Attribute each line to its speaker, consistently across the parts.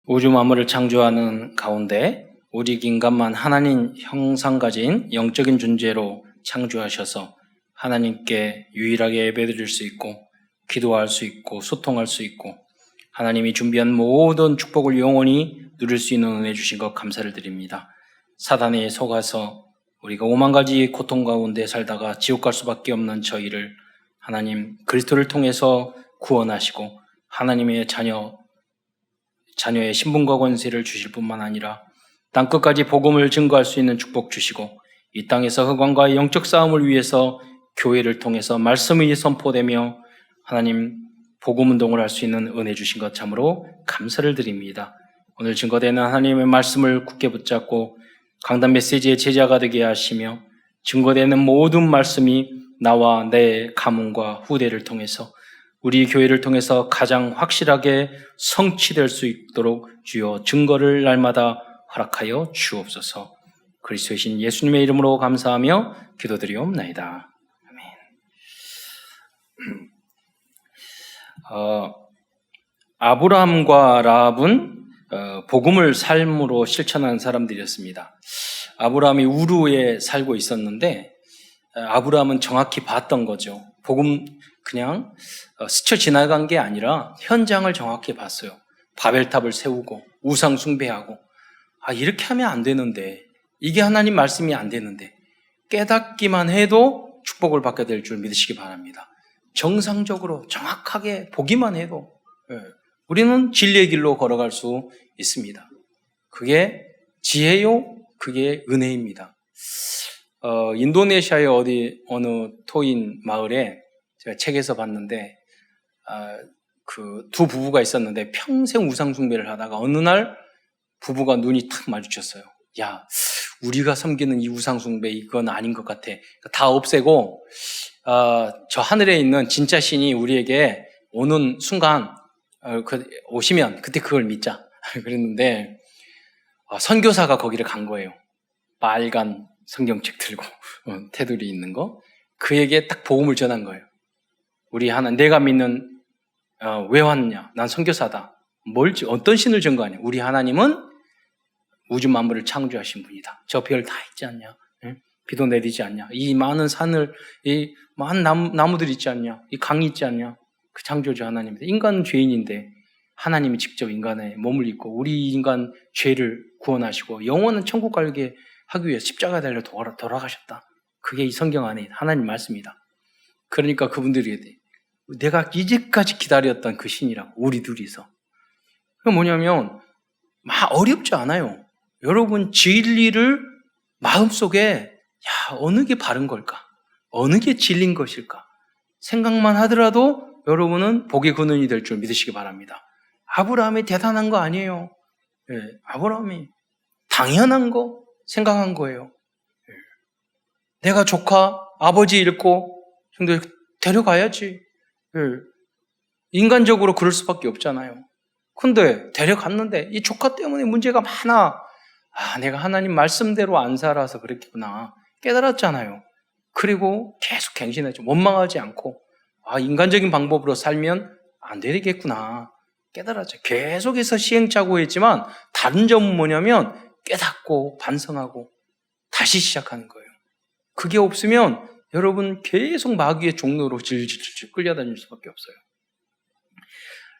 Speaker 1: 우주 만물을 창조하는 가운데 오직 인간만 하나님 형상 가진 영적인 존재로 창조하셔서 하나님께 유일하게 예배드릴 수 있고 기도할 수 있고 소통할 수 있고 하나님이 준비한 모든 축복을 영원히 누릴 수 있는 은혜 주신 것 감사를 드립니다. 사단에 속아서 우리가 오만 가지 고통 가운데 살다가 지옥 갈 수밖에 없는 저희를 하나님 그리스도를 통해서 구원하시고 하나님의 자녀의 신분과 권세를 주실 뿐만 아니라 땅끝까지 복음을 증거할 수 있는 축복 주시고 이 땅에서 흑암과의 영적 싸움을 위해서 교회를 통해서 말씀이 선포되며 하나님 복음 운동을 할 수 있는 은혜 주신 것 참으로 감사를 드립니다. 오늘 증거되는 하나님의 말씀을 굳게 붙잡고 강단 메시지의 제자가 되게 하시며 증거되는 모든 말씀이 나와 내 가문과 후대를 통해서 우리 교회를 통해서 가장 확실하게 성취될 수 있도록 주여 증거를 날마다 허락하여 주옵소서. 그리스도의 신 예수님의 이름으로 감사하며 기도드리옵나이다. 아멘. 아브라함과 라합은 복음을 삶으로 실천하는 사람들이었습니다. 아브라함이 우르에 살고 있었는데 아브라함은 정확히 봤던 거죠. 복음 그냥 스쳐 지나간 게 아니라 현장을 정확히 봤어요. 바벨탑을 세우고 우상 숭배하고 이렇게 하면 안 되는데 이게 하나님 말씀이 안 되는데 깨닫기만 해도 축복을 받게 될 줄 믿으시기 바랍니다. 정상적으로 정확하게 보기만 해도 우리는 진리의 길로 걸어갈 수 있습니다. 그게 지혜요, 그게 은혜입니다. 인도네시아의 어느 토인 마을에 제가 책에서 봤는데 그 두 부부가 있었는데 평생 우상 숭배를 하다가 어느 날 부부가 눈이 탁 마주쳤어요. 야, 우리가 섬기는 이 우상 숭배 이건 아닌 것 같아. 다 없애고 저 하늘에 있는 진짜 신이 우리에게 오는 순간 오시면 그때 그걸 믿자. 그랬는데 선교사가 거기를 간 거예요. 빨간 성경책 들고 테두리 있는 거. 그에게 딱 복음을 전한 거예요. 우리 내가 믿는 왜 왔냐? 난 선교사다. 어떤 신을 증거하냐? 우리 하나님은 우주 만물을 창조하신 분이다. 저 별 다 있지 않냐? 비도 내리지 않냐? 이 많은 산을, 이 많은 나무들 있지 않냐? 이 강이 있지 않냐? 그 창조주 하나님입니다. 인간은 죄인인데 하나님이 직접 인간의 몸을 입고 우리 인간 죄를 구원하시고 영원한 천국 가게 하기 위해 십자가 달려 돌아가셨다. 그게 이 성경 안에 하나님 말씀이다. 그러니까 그분들이 내가 이제까지 기다렸던 그 신이라고 우리 둘이서. 그게 뭐냐면 어렵지 않아요. 여러분 진리를 마음속에 어느 게 바른 걸까? 어느 게 진리인 것일까? 생각만 하더라도 여러분은 복의 근원이 될 줄 믿으시기 바랍니다. 아브라함이 대단한 거 아니에요. 아브라함이 당연한 거 생각한 거예요. 내가 조카, 아버지 잃고 형들 데려가야지. 인간적으로 그럴 수밖에 없잖아요. 근데 데려갔는데 이 조카 때문에 문제가 많아. 내가 하나님 말씀대로 안 살아서 그랬구나. 깨달았잖아요. 그리고 계속 갱신했죠. 원망하지 않고 인간적인 방법으로 살면 안 되겠구나. 깨달았죠. 계속해서 시행착오했지만 다른 점은 뭐냐면 깨닫고 반성하고 다시 시작하는 거예요. 그게 없으면 여러분 계속 마귀의 종로로 질질질 끌려다닐 수밖에 없어요.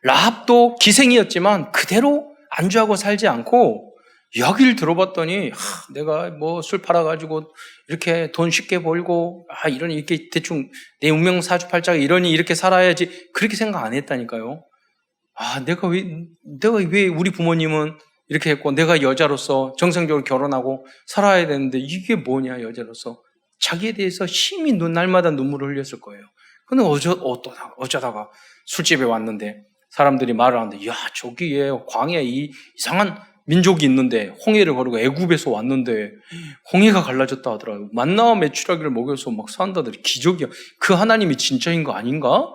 Speaker 1: 라합도 기생이었지만 그대로 안주하고 살지 않고 이야기를 들어봤더니 내가 술 팔아가지고 이렇게 돈 쉽게 벌고 이러니 이렇게 대충 내 운명 사주팔자가 이러니 이렇게 살아야지 그렇게 생각 안 했다니까요. 내가 왜 우리 부모님은 이렇게 했고 내가 여자로서 정상적으로 결혼하고 살아야 되는데 이게 뭐냐 여자로서 자기에 대해서 심히 날마다 눈물을 흘렸을 거예요. 근데 어쩌다가 술집에 왔는데 사람들이 말을 하는데 저기에 광야에 이 이상한 민족이 있는데 홍해를 거르고 애굽에서 왔는데 홍해가 갈라졌다 하더라고요. 만나와 메추라기를 먹여서 막 산다더니 기적이야. 그 하나님이 진짜인 거 아닌가?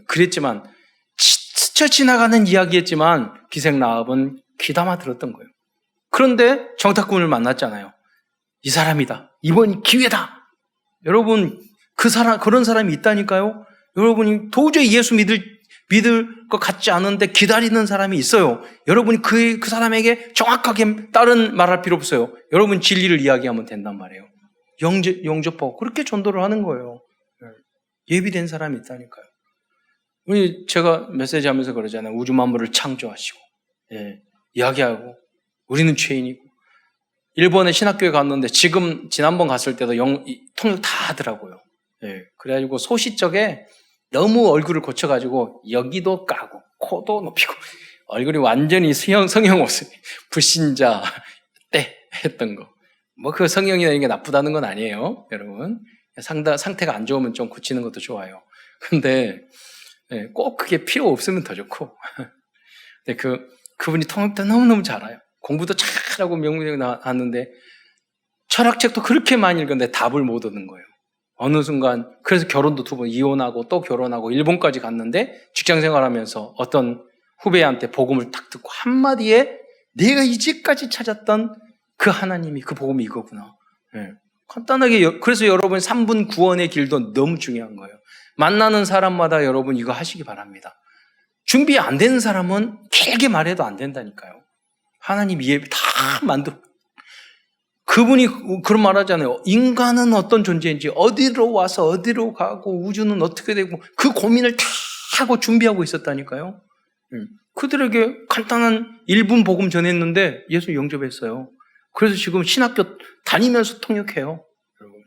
Speaker 1: 그랬지만 스쳐 지나가는 이야기였지만 기생 라합은 귀담아 들었던 거예요. 그런데 정탐꾼을 만났잖아요. 이 사람이다. 이번 기회다. 여러분 그런 사람이 있다니까요. 여러분이 도저히 예수 믿을 믿을 것 같지 않은데 기다리는 사람이 있어요. 여러분이 그 사람에게 정확하게 다른 말할 필요 없어요. 여러분 진리를 이야기하면 된단 말이에요. 영접하고 그렇게 전도를 하는 거예요. 예비된 사람이 있다니까요. 제가 메시지 하면서 그러잖아요. 우주 만물을 창조하시고, 이야기하고, 우리는 죄인이고. 일본에 신학교에 갔는데 지난번 갔을 때도 통역 다 하더라고요. 그래가지고 소시적에 너무 얼굴을 고쳐가지고 여기도 까고, 코도 높이고, 얼굴이 완전히 성형 옷을, 불신자 때 했던 거. 그 성형이나 이게 나쁘다는 건 아니에요, 여러분. 상태가 안 좋으면 좀 고치는 것도 좋아요. 근데 꼭 그게 필요 없으면 더 좋고. 근데 그분이 통역도 너무너무 잘 알아요. 공부도 잘하고 명문대 나왔는데 철학책도 그렇게 많이 읽었는데 답을 못 얻은 거예요. 어느 순간 그래서 결혼도 2번 이혼하고 또 결혼하고 일본까지 갔는데 직장생활하면서 어떤 후배한테 복음을 딱 듣고 한마디에 내가 이제까지 찾았던 그 하나님이 그 복음이 이거구나. 간단하게. 그래서 여러분 3분 구원의 길도 너무 중요한 거예요. 만나는 사람마다 여러분 이거 하시기 바랍니다. 준비 안 되는 사람은 길게 말해도 안 된다니까요. 하나님 예비 다 만들어. 그분이 그런 말 하잖아요. 인간은 어떤 존재인지, 어디로 와서 어디로 가고, 우주는 어떻게 되고, 그 고민을 다 하고 준비하고 있었다니까요. 그들에게 간단한 1분 복음 전했는데 예수 영접했어요. 그래서 지금 신학교 다니면서 통역해요. 여러분.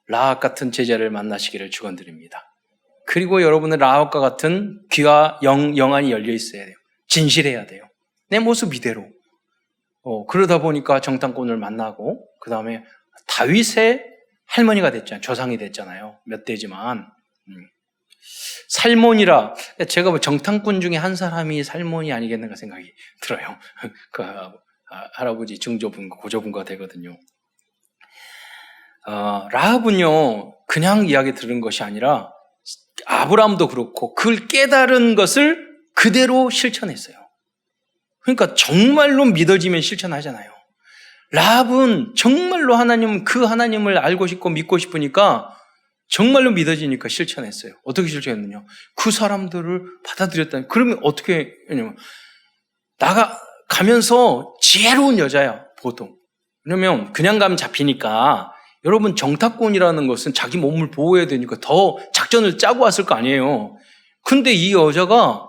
Speaker 1: 라합 같은 제자를 만나시기를 축원드립니다. 그리고 여러분은 라합과 같은 귀와 영안이 열려 있어야 돼요. 진실해야 돼요. 내 모습 이대로. 그러다 보니까 정탐꾼을 만나고 그 다음에 다윗의 할머니가 됐잖아요. 조상이 됐잖아요. 몇 대지만. 살몬이라. 제가 정탐꾼 중에 한 사람이 살몬이 아니겠는가 생각이 들어요. 그 할아버지 증조분과 고조분과 되거든요. 라합은요 그냥 이야기 들은 것이 아니라 아브라함도 그렇고 그걸 깨달은 것을 그대로 실천했어요. 그러니까 정말로 믿어지면 실천하잖아요. 라합은 정말로 그 하나님을 알고 싶고 믿고 싶으니까 정말로 믿어지니까 실천했어요. 어떻게 실천했느냐? 그 사람들을 받아들였다니. 그러면 어떻게 했냐면 가면서 지혜로운 여자야, 보통. 왜냐면 그냥 가면 잡히니까. 여러분 정탐꾼이라는 것은 자기 몸을 보호해야 되니까 더 작전을 짜고 왔을 거 아니에요. 근데 이 여자가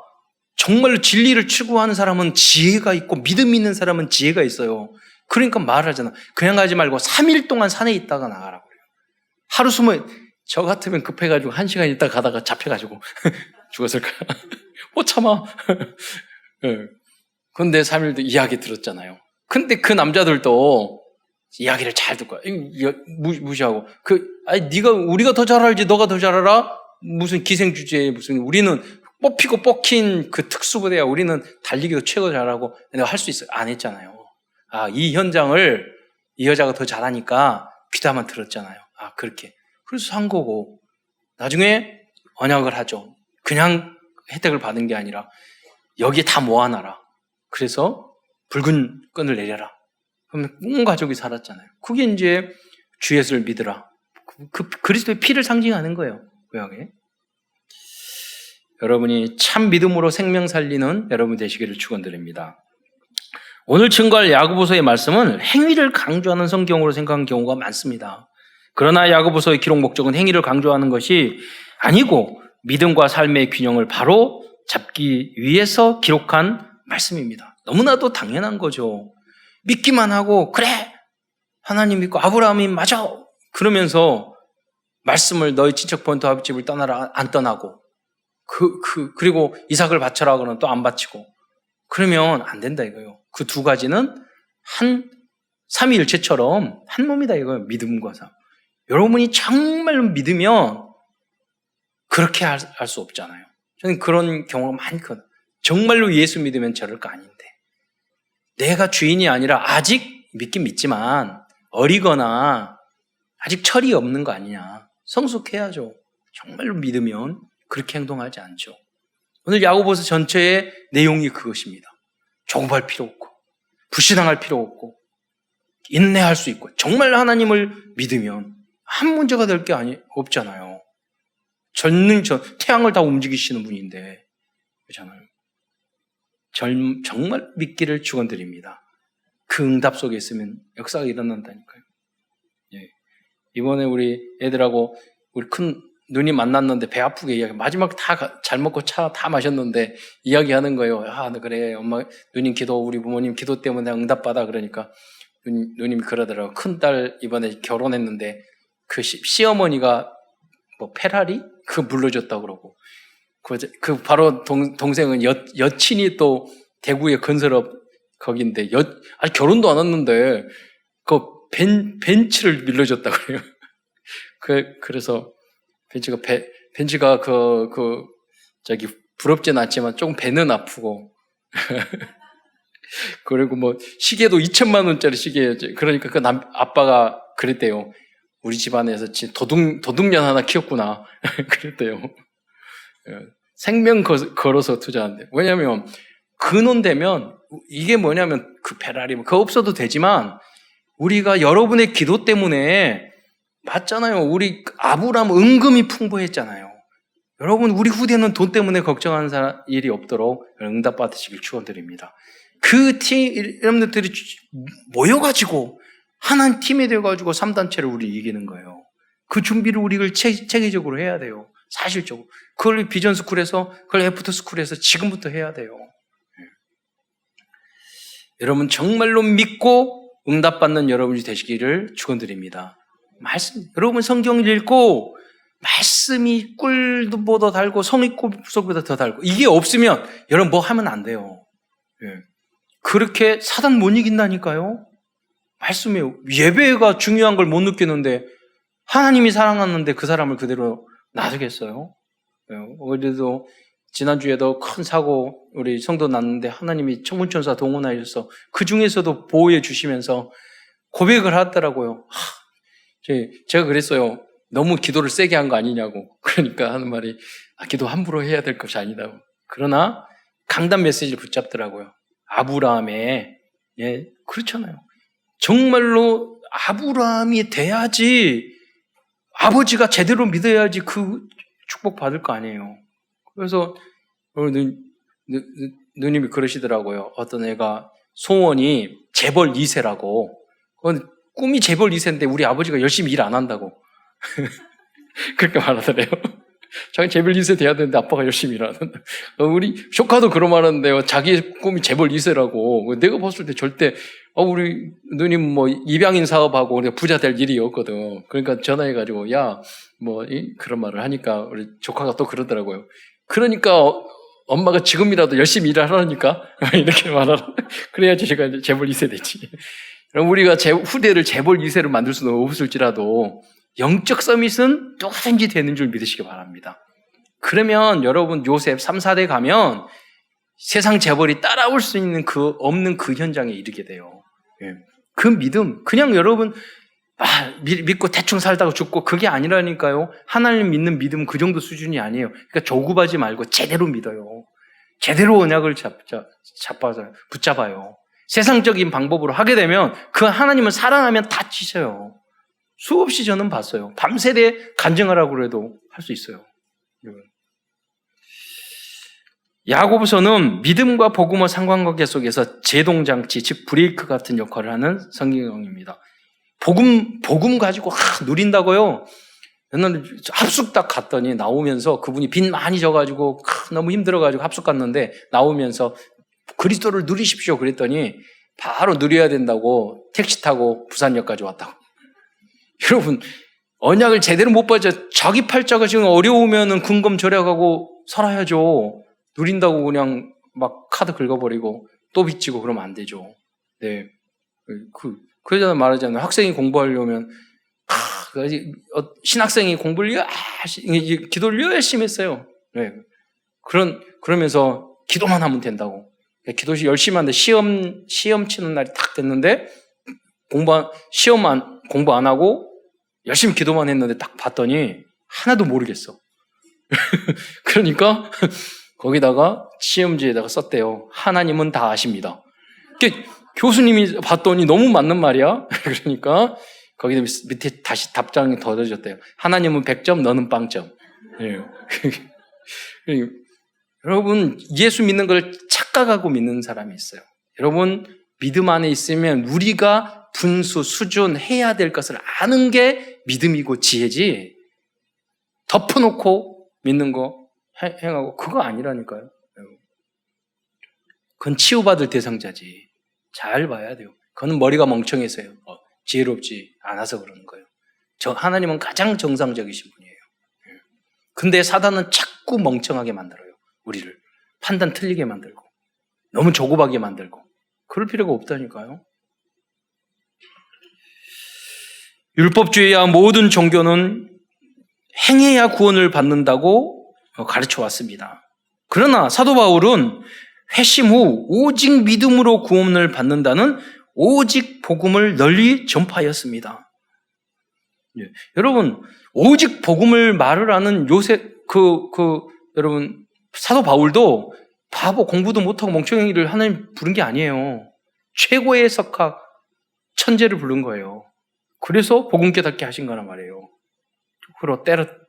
Speaker 1: 정말로 진리를 추구하는 사람은 지혜가 있고 믿음 있는 사람은 지혜가 있어요. 그러니까 말을 하잖아. 그냥 가지 말고 3일 동안 산에 있다가 나가라고 그래요. 하루 숨어. 저 같으면 급해가지고 1시간 있다가 가다가 잡혀가지고 죽었을까? 못 참아. 근데 3일도 이야기 들었잖아요. 근데 그 남자들도 이야기를 잘 듣고 무시하고 우리가 더 잘 알지 너가 더 잘 알아? 무슨 기생주제에 우리는 뽑히고 뽑힌 그 특수부대야. 우리는 달리기도 최고 잘하고 내가 할 수 있어. 안 했잖아요. 이 현장을 이 여자가 더 잘하니까 귀담아 들었잖아요. 그렇게. 그래서 산 거고 나중에 언약을 하죠. 그냥 혜택을 받은 게 아니라 여기에 다 모아놔라. 그래서 붉은 끈을 내려라. 그러면 온 가족이 살았잖아요. 그게 이제 주 예수를 믿으라. 그리스도의 피를 상징하는 거예요. 구약에. 여러분이 참 믿음으로 생명 살리는 여러분 되시기를 축원드립니다. 오늘 증거할 야고보서의 말씀은 행위를 강조하는 성경으로 생각하는 경우가 많습니다. 그러나 야고보서의 기록 목적은 행위를 강조하는 것이 아니고 믿음과 삶의 균형을 바로 잡기 위해서 기록한 말씀입니다. 너무나도 당연한 거죠. 믿기만 하고 그래 하나님 믿고 아브라함이 맞아 그러면서 말씀을 너희 친척 본토 아버집을 떠나라 안 떠나고 그리고 이삭을 바쳐라 그러면 또 안 바치고 그러면 안 된다 이거예요. 그 두 가지는 삼위일체처럼 한 몸이다 이거예요. 믿음과 삶. 여러분이 정말로 믿으면 그렇게 할 수 없잖아요. 저는 그런 경우가 많거든요. 정말로 예수 믿으면 저럴 거 아닌데 내가 주인이 아니라 아직 믿긴 믿지만 어리거나 아직 철이 없는 거 아니냐. 성숙해야죠. 정말로 믿으면 그렇게 행동하지 않죠. 오늘 야고보서 전체의 내용이 그것입니다. 조급할 필요 없고 불신앙할 필요 없고 인내할 수 있고 정말 하나님을 믿으면 한 문제가 될 게 없잖아요. 태양을 다 움직이시는 분인데, 그렇잖아요. 정말 믿기를 축원드립니다. 그 응답 속에 있으면 역사가 일어난다니까요. 예. 이번에 우리 애들하고 우리 큰 누님 만났는데 배 아프게 이야기, 마지막 다 잘 먹고 차 다 마셨는데 이야기하는 거예요. 아, 그래, 엄마, 누님 기도, 우리 부모님 기도 때문에 응답받아. 그러니까 누님이 그러더라고요. 큰딸 이번에 결혼했는데 그 시어머니가 뭐 페라리? 그거 물려줬다고 그러고. 그 바로 동생은 여친이 또 대구의 건설업 거긴데, 아직 결혼도 안 했는데, 벤츠를 밀려줬다고 그래요. 그래서, 벤츠가 부럽진 않지만 조금 배는 아프고. 그리고 뭐, 시계도 2천만 원짜리 시계였지. 그러니까 아빠가 그랬대요. 우리 집안에서 도둑년 하나 키웠구나. 그랬대요. 생명 걸어서 투자한대. 왜냐면, 근원 되면, 이게 뭐냐면, 그 페라리, 그거 없어도 되지만, 우리가 여러분의 기도 때문에, 맞잖아요. 우리 아브라함 은금이 풍부했잖아요. 여러분, 우리 후대는 돈 때문에 걱정하는 일이 없도록 응답 받으시길 축원드립니다. 여러분들이 모여가지고, 하나님 팀이 되어가지고 3단체를 우리 이기는 거예요. 그 준비를 우리가 체계적으로 해야 돼요. 사실적으로. 그걸 비전 스쿨에서, 그걸 애프터 스쿨에서 지금부터 해야 돼요. 여러분 정말로 믿고 응답받는 여러분이 되시기를 축원드립니다. 여러분 성경을 읽고 말씀이 꿀보다 달고 성이 꿀보다 더 달고, 이게 없으면 여러분 뭐 하면 안 돼요. 그렇게 사단 못 이긴다니까요. 말씀에 예배가 중요한 걸 못 느끼는데, 하나님이 사랑하는데 그 사람을 그대로 놔두겠어요? 어제도 지난주에도 큰 사고 우리 성도 났는데 하나님이 천문천사 동원하셔서 그 중에서도 보호해 주시면서 고백을 하더라고요. 제가 그랬어요. 너무 기도를 세게 한 거 아니냐고. 그러니까 하는 말이, 기도 함부로 해야 될 것이 아니다고. 그러나 강단 메시지를 붙잡더라고요. 아브라함의, 그렇잖아요. 정말로 아브라함이 돼야지, 아버지가 제대로 믿어야지 그 축복 받을 거 아니에요. 그래서 누님이 그러시더라고요. 어떤 애가 소원이 재벌 2세라고. 꿈이 재벌 2세인데 우리 아버지가 열심히 일 안 한다고. 그렇게 말하더래요. 자기 재벌 2세 돼야 되는데 아빠가 열심히 일 안 한다. 우리 조카도 그런 말 하는데요. 자기 꿈이 재벌 2세라고. 내가 봤을 때 절대, 우리 누님 뭐 입양인 사업하고 우리가 부자 될 일이 없거든. 그러니까 전화해가지고, 그런 말을 하니까 우리 조카가 또 그러더라고요. 그러니까 엄마가 지금이라도 열심히 일을 하라니까 이렇게 말하라. 그래야지 제가 이제 재벌 2세 되지. 그럼 우리가 후대를 재벌 2세로 만들 수는 없을지라도 영적 서밋은 누구든지 되는 줄 믿으시기 바랍니다. 그러면 여러분 요셉 3, 4대 가면 세상 재벌이 따라올 수 있는 없는 그 현장에 이르게 돼요. 그 믿음, 그냥 여러분 믿고 대충 살다가 죽고 그게 아니라니까요. 하나님 믿는 믿음은 그 정도 수준이 아니에요. 그러니까 조급하지 말고 제대로 믿어요. 제대로 언약을 붙잡아요. 세상적인 방법으로 하게 되면 그 하나님을 사랑하면 다 찢어요. 수없이 저는 봤어요. 밤새대 간증하라고 해도 할 수 있어요. 야고보서는 믿음과 복음의 상관관계 속에서 제동장치, 즉 브레이크 같은 역할을 하는 성경입니다. 복음 가지고 누린다고요. 옛날에 합숙 딱 갔더니 나오면서 그분이 빚 많이 져가지고 너무 힘들어가지고 합숙 갔는데 나오면서 그리스도를 누리십시오 그랬더니 바로 누려야 된다고 택시 타고 부산역까지 왔다고. 여러분 언약을 제대로 못 받죠. 자기 팔자가 지금 어려우면은 금검 절약하고 살아야죠. 누린다고 그냥 막 카드 긁어버리고 또 빚지고 그러면 안 되죠. 네, 그러잖아요. 말하잖아요. 학생이 공부하려면 신학생이 공부를 기도를 열심히 했어요. 네. 그러면서 기도만 하면 된다고. 기도 열심히 하는데 시험 치는 날이 딱 됐는데 공부 안 하고 열심히 기도만 했는데 딱 봤더니 하나도 모르겠어. 그러니까 거기다가 시험지에다가 썼대요. 하나님은 다 아십니다. 교수님이 봤더니 너무 맞는 말이야. 그러니까 거기 밑에 다시 답장이 더해졌대요. 하나님은 100점, 너는 빵점. 예. 여러분, 예수 믿는 걸 착각하고 믿는 사람이 있어요. 여러분, 믿음 안에 있으면 우리가 분수, 수준, 해야 될 것을 아는 게 믿음이고 지혜지, 덮어놓고 믿는 거 행하고 그거 아니라니까요. 그건 치유받을 대상자지. 잘 봐야 돼요. 그건 머리가 멍청해서요. 지혜롭지 않아서 그러는 거예요. 하나님은 가장 정상적이신 분이에요. 근데 사단은 자꾸 멍청하게 만들어요. 우리를. 판단 틀리게 만들고 너무 조급하게 만들고 그럴 필요가 없다니까요. 율법주의와 모든 종교는 행해야 구원을 받는다고 가르쳐 왔습니다. 그러나 사도 바울은 회심 후 오직 믿음으로 구원을 받는다는 오직 복음을 널리 전파하였습니다. 예. 여러분, 오직 복음을 말을 하는 여러분, 사도 바울도 바보 공부도 못하고 멍청이를 하나님 부른 게 아니에요. 최고의 석학, 천재를 부른 거예요. 그래서 복음 깨닫게 하신 거란 말이에요. 그로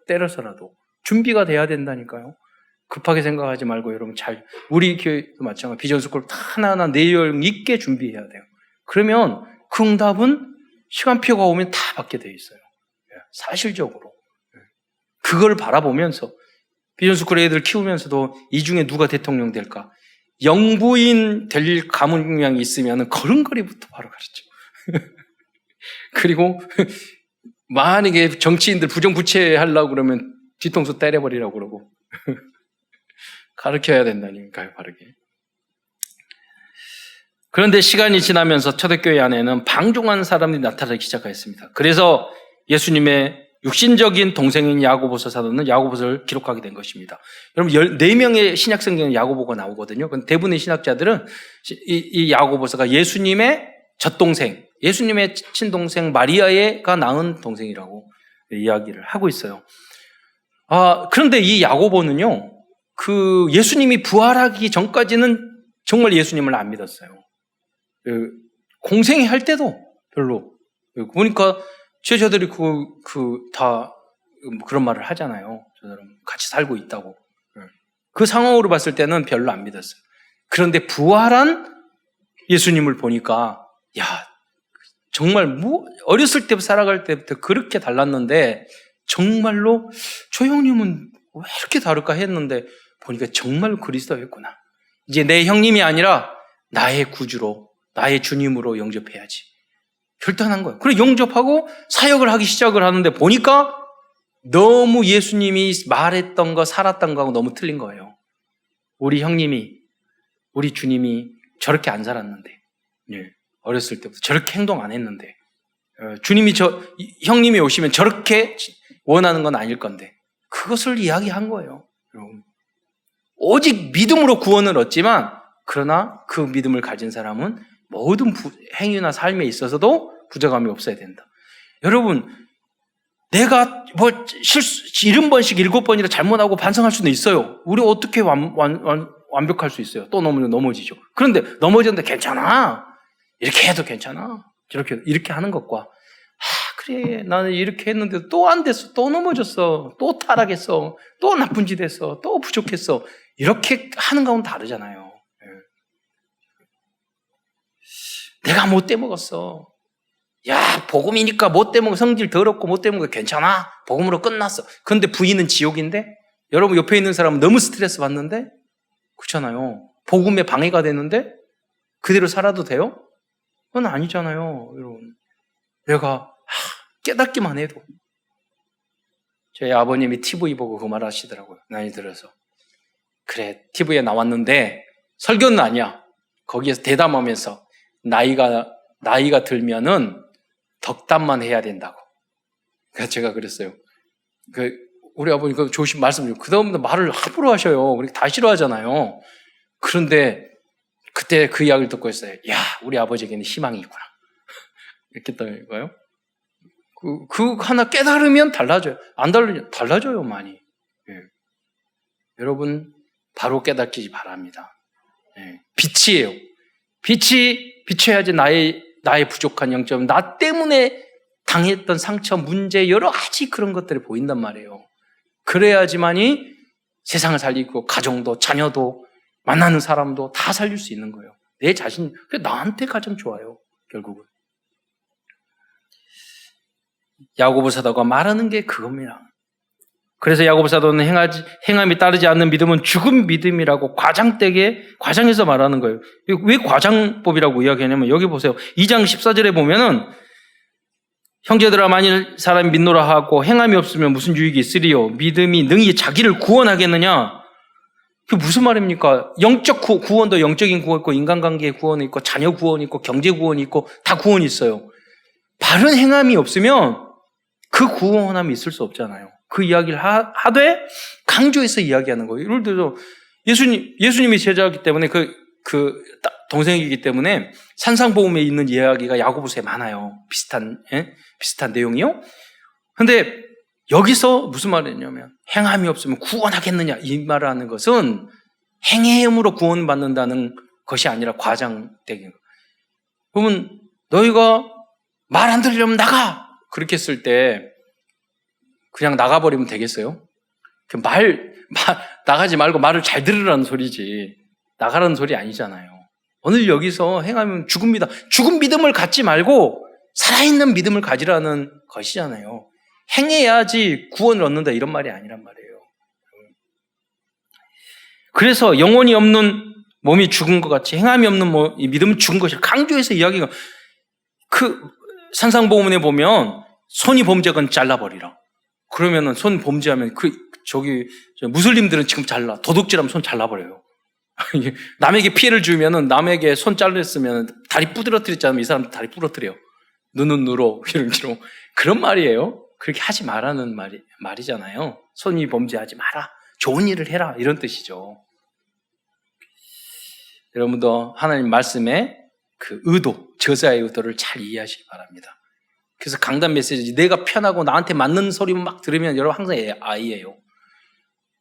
Speaker 1: 때려서라도 준비가 돼야 된다니까요. 급하게 생각하지 말고 여러분 우리 교회도 마찬가지로 비전스쿨 하나하나 내용 있게 준비해야 돼요. 그러면 그 응답은 시간표가 오면 다 받게 돼 있어요. 사실적으로. 그걸 바라보면서 비전스쿨 애들 키우면서도 이 중에 누가 대통령 될까? 영부인 될 가문량이 있으면 걸음걸이부터 바로 가르쳐. 그리고 만약에 정치인들 부정부채하려고 그러면 뒤통수 때려버리라고 그러고 가르쳐야 된다니까요, 바르게. 그런데 시간이 지나면서 초대교회 안에는 방종한 사람들이 나타나기 시작했습니다. 그래서 예수님의 육신적인 동생인 야고보서 사도는 야고보서를 기록하게 된 것입니다. 여러분 14명의 신약성경에 야고보가 나오거든요. 대부분의 신학자들은 이 야고보서가 예수님의 젖동생, 예수님의 친동생 마리아가 낳은 동생이라고 이야기를 하고 있어요. 그런데 이 야고보는요, 예수님이 부활하기 전까지는 정말 예수님을 안 믿었어요. 공생이 할 때도 별로. 보니까 제자들이 다 그런 말을 하잖아요. 저 사람 같이 살고 있다고. 그 상황으로 봤을 때는 별로 안 믿었어요. 그런데 부활한 예수님을 보니까, 야, 정말 어렸을 때부터 살아갈 때부터 그렇게 달랐는데, 정말로 저 형님은 왜 이렇게 다를까 했는데, 보니까 정말 그리스도였구나. 이제 내 형님이 아니라 나의 구주로, 나의 주님으로 영접해야지. 결단한 거예요. 그래 영접하고 사역을 하기 시작을 하는데 보니까 너무 예수님이 말했던 거, 살았던 거하고 너무 틀린 거예요. 우리 형님이, 우리 주님이 저렇게 안 살았는데, 어렸을 때부터 저렇게 행동 안 했는데, 형님이 오시면 저렇게 원하는 건 아닐 건데, 그것을 이야기한 거예요. 여러분. 오직 믿음으로 구원을 얻지만, 그러나 그 믿음을 가진 사람은 모든 행위나 삶에 있어서도 부족함이 없어야 된다. 여러분, 내가 70번씩 7번이라 잘못하고 반성할 수는 있어요. 우리 어떻게 완벽할 수 있어요? 또 넘어지죠. 그런데 넘어졌는데 괜찮아. 이렇게 해도 괜찮아. 이렇게 하는 것과, 그래, 나는 이렇게 했는데 또 안 됐어. 또 넘어졌어. 또 타락했어. 또 나쁜 짓 했어. 또 부족했어. 이렇게 하는 거는 다르잖아요. 내가 못돼 먹었어. 야, 복음이니까 못돼 먹어. 성질 더럽고 못돼 먹어. 괜찮아. 복음으로 끝났어. 그런데 부인은 지옥인데? 여러분 옆에 있는 사람은 너무 스트레스 받는데? 그렇잖아요. 복음에 방해가 되는데? 그대로 살아도 돼요? 그건 아니잖아요, 여러분. 내가 깨닫기만 해도. 저희 아버님이 TV 보고 그 말 하시더라고요. 나이 들어서. 그래, TV에 나왔는데 설교는 아니야. 거기에서 대담하면서 나이가 들면은 덕담만 해야 된다고. 그래서 제가 그랬어요. 우리 아버님 그 조심 말씀드리고 그다음부터 말을 함부로 하셔요. 우리 다 싫어하잖아요. 그런데 그때 그 이야기를 듣고 있어요. 야, 우리 아버지에게는 희망이 있구나. 이렇게 했다는 거예요. 그 하나 깨달으면 달라져요. 안 달라져요, 많이. 예. 여러분, 바로 깨닫기 바랍니다. 예. 빛이에요. 빛이 비춰야지 나의 부족한 영점, 나 때문에 당했던 상처, 문제, 여러 가지 그런 것들이 보인단 말이에요. 그래야지만이 세상을 살리고 가정도 자녀도 만나는 사람도 다 살릴 수 있는 거예요. 내 자신, 나한테 가장 좋아요. 결국은. 야고보 사도가 말하는 게 그겁니다. 그래서 야고보 사도는 행함이 따르지 않는 믿음은 죽은 믿음이라고 과장해서 말하는 거예요. 왜 과장법이라고 이야기하냐면 여기 보세요. 2장 14절에 보면은 형제들아 만일 사람이 믿노라 하고 행함이 없으면 무슨 유익이 있으리요? 믿음이 능히 자기를 구원하겠느냐? 그게 무슨 말입니까? 영적 구원도 영적인 구원 있고 인간관계의 구원이 있고 자녀 구원이 있고 경제 구원이 있고 다 구원이 있어요. 바른 행함이 없으면 그 구원함이 있을 수 없잖아요. 그 이야기를 하되 강조해서 이야기하는 거예요. 예를 들어서 예수님이 제자이기 때문에 그 동생이기 때문에 산상보험에 있는 이야기가 야고보서에 많아요. 비슷한 내용이요. 근데 여기서 무슨 말이냐면 행함이 없으면 구원하겠느냐 이 말을 하는 것은 행함으로 구원받는다는 것이 아니라 과장되긴 거예요. 그러면 너희가 말 안 들으려면 나가! 그렇게 했을 때 그냥 나가버리면 되겠어요? 나가지 말고 말을 잘 들으라는 소리지 나가라는 소리 아니잖아요. 오늘 여기서 행하면 죽습니다. 죽은 믿음을 갖지 말고 살아있는 믿음을 가지라는 것이잖아요. 행해야지 구원을 얻는다 이런 말이 아니란 말이에요. 그래서 영혼이 없는 몸이 죽은 것 같이 행함이 없는 믿음은 죽은 것이라 강조해서 이야기가 산상보험에 보면 손이 범죄건 잘라버리라. 그러면은 손 범죄하면 무슬림들은 지금 도둑질하면 손 잘라버려요. 남에게 피해를 주면은 남에게 손 잘랐으면 다리 부러뜨렸잖아요. 이 사람 다리 부러뜨려. 눈은 누로 이런 식으로 그런 말이에요. 그렇게 하지 말라는 말이잖아요. 손이 범죄하지 마라. 좋은 일을 해라 이런 뜻이죠. 여러분도 하나님 말씀의 그 의도, 저자의 의도를 잘 이해하시기 바랍니다. 그래서 강단 메시지 내가 편하고 나한테 맞는 소리만 막 들으면 여러분 항상 아이예요.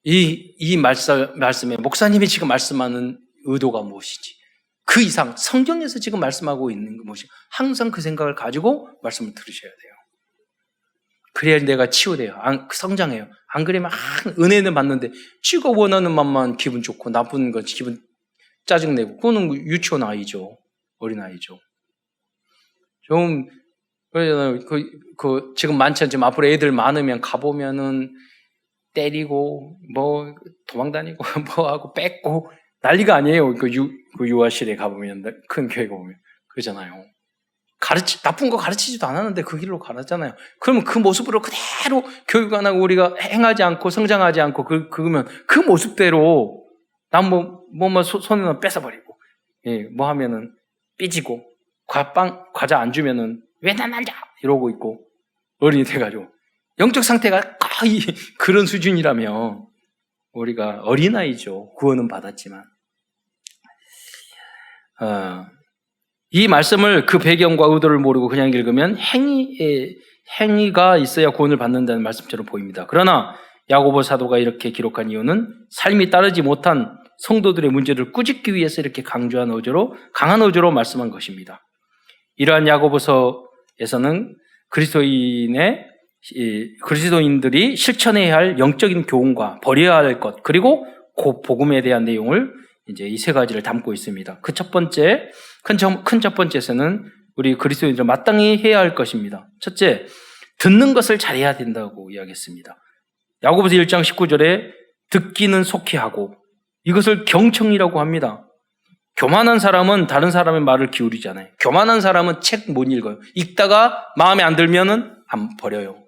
Speaker 1: 이 말씀에 목사님이 지금 말씀하는 의도가 무엇이지? 그 이상 성경에서 지금 말씀하고 있는 것이 항상 그 생각을 가지고 말씀을 들으셔야 돼요. 그래야 내가 치유돼요. 성장해요. 안 그러면 은혜는 받는데 지가 원하는 맛만 기분 좋고 나쁜 건 기분 짜증내고 그거는 유치원 아이죠. 어린아이죠. 좀 지금 많지 않지만 앞으로 애들 많으면 가보면은 때리고 도망다니고 하고 뺏고 난리가 아니에요. 유아실에 가보면 큰 교회 가보면 그러잖아요. 나쁜 거 가르치지도 않았는데 그 길로 가르쳤잖아요. 그러면 그 모습으로 그대로 교육 안 하고 우리가 행하지 않고 성장하지 않고 그러면 그 모습대로 난 손에는 뺏어버리고 뭐 하면은 삐지고 과자 안 주면은 왜 난 앉아 이러고 있고 어른이 돼가지고 영적 상태가 거의 그런 수준이라면 우리가 어린아이죠. 구원은 받았지만 이 말씀을 그 배경과 의도를 모르고 그냥 읽으면 행위가 있어야 구원을 받는다는 말씀처럼 보입니다. 그러나 야고보 사도가 이렇게 기록한 이유는 삶이 따르지 못한 성도들의 문제를 꾸짖기 위해서 이렇게 강한 의조로 말씀한 것입니다. 이러한 야고보서에서는 그리스도인들이 실천해야 할 영적인 교훈과 버려야 할 것, 그리고 복음에 대한 내용을 이제 이 세 가지를 담고 있습니다. 큰 첫 번째에서는 우리 그리스도인들 마땅히 해야 할 것입니다. 첫째, 듣는 것을 잘해야 된다고 이야기했습니다. 야고보서 1장 19절에 듣기는 속히 하고 이것을 경청이라고 합니다. 교만한 사람은 다른 사람의 말을 기울이잖아요. 교만한 사람은 책 못 읽어요. 읽다가 마음에 안 들면은 안 버려요.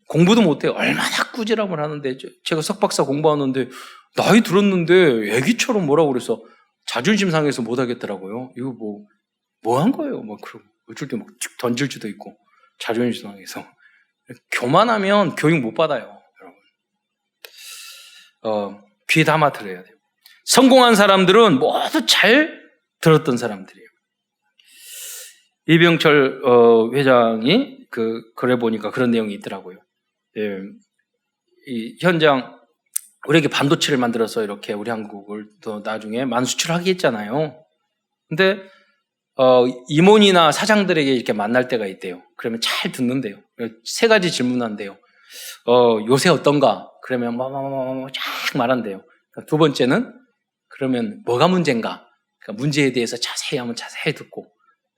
Speaker 1: 공부도 못해요. 얼마나 꾸지람을 하는데 제가 석박사 공부하는데 나이 들었는데 애기처럼 뭐라고 그래서 자존심 상해서 못 하겠더라고요. 이거 뭐 한 거예요? 그럼 어쩔 때 던질 수도 있고 자존심 상해서 교만하면 교육 못 받아요, 여러분. 귀에 담아 들어야 돼요. 성공한 사람들은 모두 잘 들었던 사람들이에요. 이병철 회장이 글에 보니까 그런 내용이 있더라고요. 이 현장 우리에게 반도체를 만들어서 이렇게 우리 한국을 또 나중에 많은 수출하게 했잖아요. 근데 임원이나 사장들에게 이렇게 만날 때가 있대요. 그러면 잘 듣는데요. 세 가지 질문한대요. 요새 어떤가? 그러면 쫙 말한대요. 두 번째는 그러면 뭐가 문제인가? 그러니까 문제에 대해서 자세히 하면 자세히 듣고,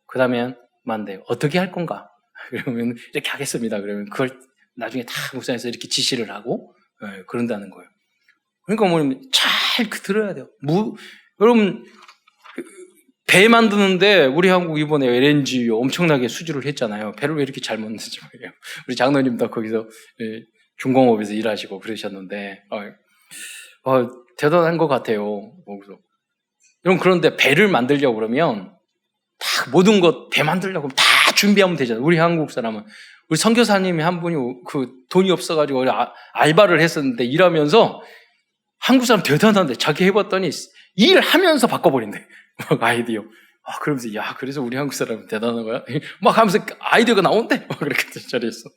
Speaker 1: 그 다음에 만대요. 어떻게 할 건가? 그러면 이렇게 하겠습니다. 그러면 그걸 나중에 다 묵상해서 이렇게 지시를 하고, 그런다는 거예요. 그러니까 뭐냐면 잘 들어야 돼요. 여러분, 배 만드는데 우리 한국 이번에 LNG 엄청나게 수주를 했잖아요. 배를 왜 이렇게 잘 만드는지 모르겠어요. 우리 장로님도 거기서 중공업에서 일하시고 그러셨는데 대단한 것 같아요. 여러분, 그런데 배를 만들려고 그러면 다 모든 것 배 만들려고 다 준비하면 되잖아요. 우리 한국 사람은. 우리 선교사님이 한 분이 돈이 없어가지고 알바를 했었는데 일하면서 한국 사람 대단한데 자기 해봤더니 일하면서 바꿔버린대. 막 아이디어. 그러면서 그래서 우리 한국 사람은 대단한 거야? 막 하면서 아이디어가 나온대. 막 그렇게 자리했어.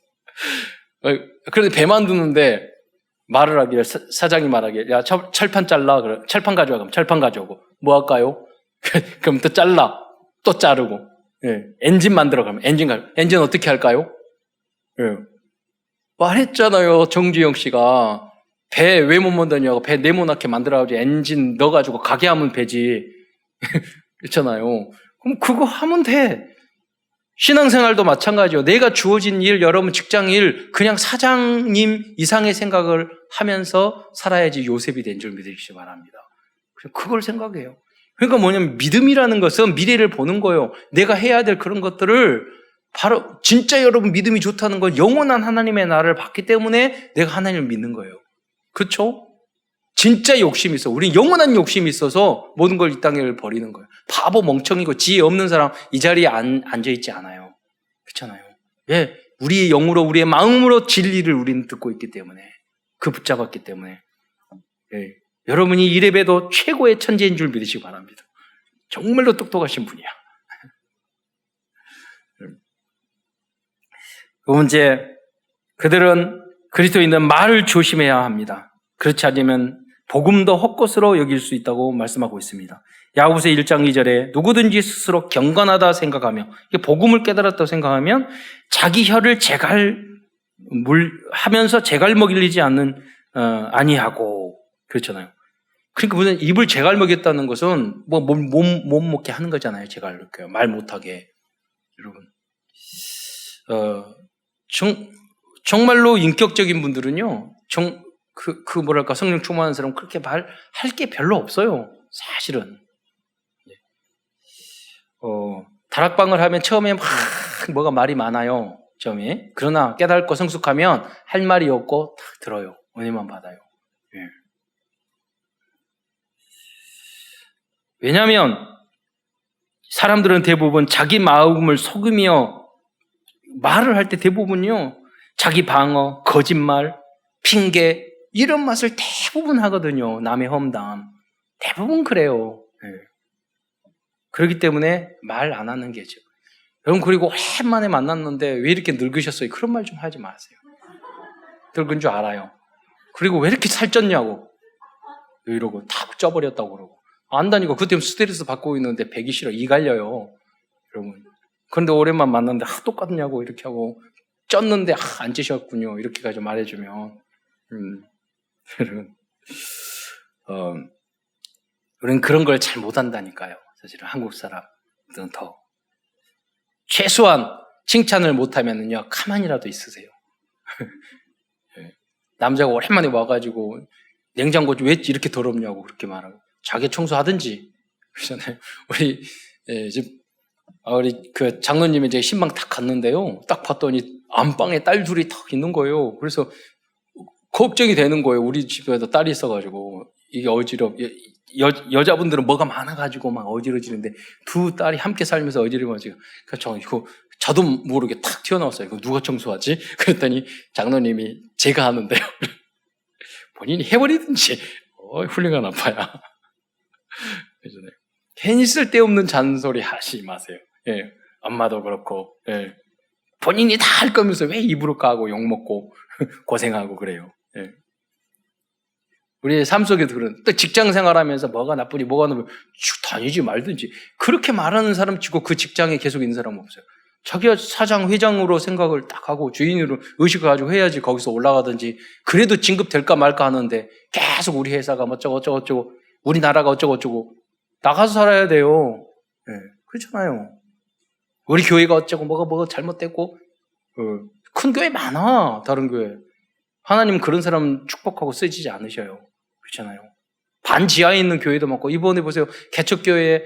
Speaker 1: 그런데 배 만드는데 말을 하기를, 사장이 말하기를, 철판 잘라. 그래. 철판 가져와. 그럼 철판 가져오고. 뭐 할까요? 그럼 또 잘라. 또 자르고. 엔진 만들어. 그러면 엔진 어떻게 할까요? 말했잖아요. 정주영 씨가. 배 왜 못 만드냐고. 배 네모나게 만들어가지고 엔진 넣어가지고 가게 하면 배지. 그렇잖아요. 그럼 그거 하면 돼. 신앙생활도 마찬가지요. 내가 주어진 일, 여러분 직장 일, 그냥 사장님 이상의 생각을 하면서 살아야지 요셉이 된 줄 믿으시기 바랍니다. 그걸 생각해요. 그러니까 뭐냐면 믿음이라는 것은 미래를 보는 거예요. 내가 해야 될 그런 것들을 바로 진짜 여러분 믿음이 좋다는 건 영원한 하나님의 나라를 받기 때문에 내가 하나님을 믿는 거예요. 그렇죠? 진짜 욕심이 있어. 우리는 영원한 욕심이 있어서 모든 걸 이 땅에 버리는 거예요. 바보 멍청이고 지혜 없는 사람 이 자리에 앉아있지 않아요. 그렇잖아요. 왜? 우리의 영으로 우리의 마음으로 진리를 우리는 듣고 있기 때문에, 붙잡았기 때문에. 여러분이 이래봬도 최고의 천재인 줄 믿으시기 바랍니다. 정말로 똑똑하신 분이야. 두 번째, 그들은 그리스도인은 말을 조심해야 합니다. 그렇지 않으면 복음도 헛것으로 여길 수 있다고 말씀하고 있습니다. 야고보서 1장 2절에 누구든지 스스로 경건하다 생각하며 복음을 깨달았다고 생각하면 자기 혀를 하면서 제갈 먹이지 않는 아니하고 그렇잖아요. 그러니까 무슨 입을 제갈 먹였다는 것은 못 먹게 하는 거잖아요. 제갈 이렇게 말 못하게. 여러분, 정말로 인격적인 분들은요. 뭐랄까, 성령 충만한 사람은 그렇게 말할 게 별로 없어요. 사실은. 다락방을 하면 처음에 막 뭐가 말이 많아요. 처음에. 그러나 깨닫고 성숙하면 할 말이 없고 딱 들어요. 은혜만 받아요. 왜냐하면 사람들은 대부분 자기 마음을 속이며 말을 할 때 대부분요. 자기 방어, 거짓말, 핑계 이런 맛을 대부분 하거든요. 남의 험담. 대부분 그래요. 그렇기 때문에 말 안 하는 게죠. 여러분, 그리고 오랜만에 만났는데 왜 이렇게 늙으셨어요? 그런 말 좀 하지 마세요. 늙은 줄 알아요. 그리고 왜 이렇게 살쪘냐고 이러고 다 쪄버렸다고 그러고 안다니까. 그때 스트레스 받고 있는데 배기 싫어. 이 갈려요. 여러분. 그런데 오랜만 만났는데 똑같냐고 이렇게 하고 쪘는데 안 찌셨군요. 이렇게까지 말해주면 여러분, 우리는 그런 걸 잘 못한다니까요. 사실은 한국 사람들은 더. 최소한 칭찬을 못하면은요, 가만히라도 있으세요. 남자가 오랜만에 와가지고 냉장고 왜 이렇게 더럽냐고 그렇게 말하고 자기 청소하든지 그러잖아요. 우리 그 장로님이 이제 신방 딱 갔는데요. 딱 봤더니 안방에 딸 둘이 딱 있는 거예요. 그래서 걱정이 되는 거예요. 우리 집에도 딸이 있어가지고 이게 여자분들은 뭐가 많아가지고 막 어지러지는데 두 딸이 함께 살면서 어지러워지고 그래서 저도 모르게 탁 튀어나왔어요. 이거 누가 청소하지? 그랬더니 장로님이 제가 하는데요. 본인이 해버리든지 훌륭한 아빠야. 괜히 쓸데없는 잔소리 하지 마세요. 엄마도 그렇고 본인이 다 할 거면서 왜 입으로 까고 욕먹고 고생하고 그래요. 우리의 삶 속에도 그런, 또 직장 생활하면서 뭐가 나쁘니 뭐가 나쁘니 다니지 말든지 그렇게 말하는 사람 치고 그 직장에 계속 있는 사람은 없어요. 자기가 사장, 회장으로 생각을 딱 하고 주인으로 의식을 가지고 해야지 거기서 올라가든지 그래도 진급될까 말까 하는데 계속 우리 회사가 뭐 어쩌고 우리나라가 어쩌고 나가서 살아야 돼요. 네, 그렇잖아요. 우리 교회가 어쩌고 뭐가 잘못됐고 큰 교회 많아. 다른 교회. 하나님은 그런 사람 축복하고 쓰지 않으셔요. 그렇잖아요. 반지하에 있는 교회도 많고 이번에 보세요. 개척교회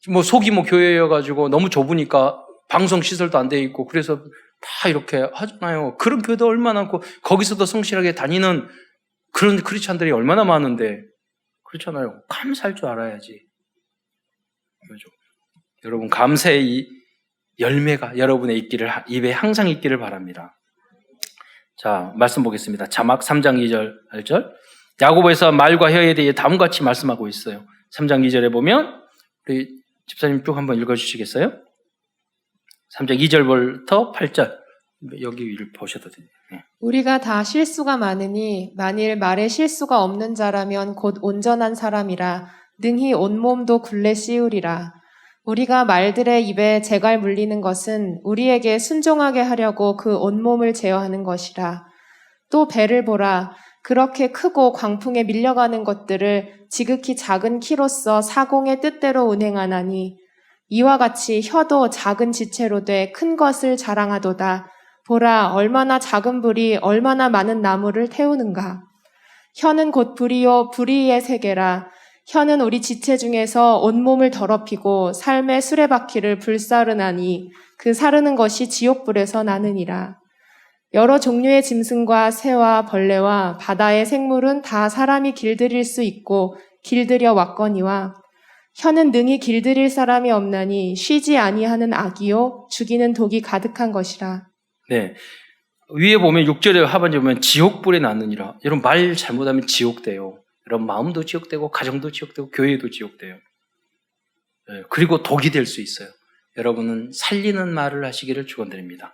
Speaker 1: 뭐 소규모 교회여가지고 너무 좁으니까 방송 시설도 안 돼 있고 그래서 다 이렇게 하잖아요. 그런 교회도 얼마나 많고 거기서도 성실하게 다니는 그런 크리스찬들이 얼마나 많은데 그렇잖아요. 감사할 줄 알아야지. 그렇죠? 여러분 감사의 이 열매가 여러분의 입에 항상 있기를 바랍니다. 자, 말씀 보겠습니다. 자막 3장 2절 8절. 야고보에서 말과 혀에 대해 다음과 같이 말씀하고 있어요. 3장 2절에 보면 우리 집사님 쭉 한번 읽어주시겠어요? 3장 2절부터 8절 여기 위를 보셔도 돼요.
Speaker 2: 우리가 다 실수가 많으니 만일 말에 실수가 없는 자라면 곧 온전한 사람이라 능히 온몸도 굴레 씌우리라. 우리가 말들의 입에 재갈 물리는 것은 우리에게 순종하게 하려고 그 온몸을 제어하는 것이라. 또 배를 보라. 그렇게 크고 광풍에 밀려가는 것들을 지극히 작은 키로서 사공의 뜻대로 운행하나니 이와 같이 혀도 작은 지체로 돼 큰 것을 자랑하도다. 보라, 얼마나 작은 불이 얼마나 많은 나무를 태우는가. 혀는 곧 불이요 불의의 세계라. 혀는 우리 지체 중에서 온몸을 더럽히고 삶의 수레바퀴를 불사르나니 그 사르는 것이 지옥불에서 나느니라. 여러 종류의 짐승과 새와 벌레와 바다의 생물은 다 사람이 길들일 수 있고 길들여 왔거니와 혀는 능히 길들일 사람이 없나니 쉬지 아니하는 악이요 죽이는 독이 가득한 것이라.
Speaker 1: 네. 위에 보면 6절에 하반절에 보면 지옥불에 났느니라. 여러분 말 잘못하면 지옥돼요. 여러분 마음도 지옥되고 가정도 지옥되고 교회도 지옥돼요. 네. 그리고 독이 될 수 있어요. 여러분은 살리는 말을 하시기를 축원드립니다.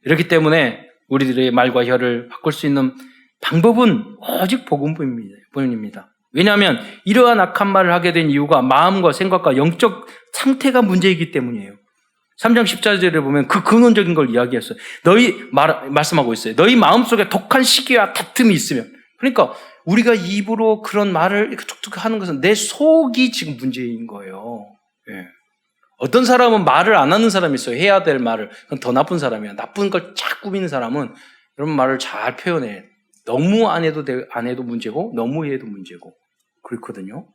Speaker 1: 이렇기 때문에 우리들의 말과 혀를 바꿀 수 있는 방법은 오직 복음뿐입니다. 왜냐하면 이러한 악한 말을 하게 된 이유가 마음과 생각과 영적 상태가 문제이기 때문이에요. 3장 14절에 보면 그 근원적인 걸 이야기했어요. 말씀하고 있어요. 너희 마음속에 독한 시기와 다툼이 있으면. 그러니까 우리가 입으로 그런 말을 이렇게 툭툭 하는 것은 내 속이 지금 문제인 거예요. 예. 어떤 사람은 말을 안 하는 사람이 있어요. 해야 될 말을. 그건 더 나쁜 사람이야. 나쁜 걸 쫙 꾸미는 사람은 이런 말을 잘 표현해. 너무 안 해도 문제고 너무 해도 문제고 그렇거든요.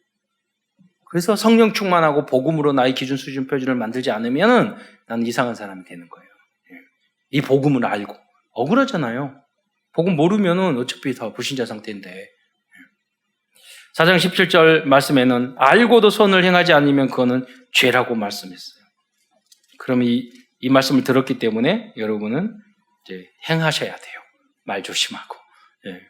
Speaker 1: 그래서 성령 충만하고 복음으로 나의 기준 수준 표준을 만들지 않으면 나는 이상한 사람이 되는 거예요. 이 복음을 알고 억울하잖아요. 복음 모르면은 어차피 다 불신자 상태인데. 4장 17절 말씀에는 알고도 선을 행하지 않으면 그거는 죄라고 말씀했어요. 그럼 이 말씀을 들었기 때문에 여러분은 이제 행하셔야 돼요. 말 조심하고. 예.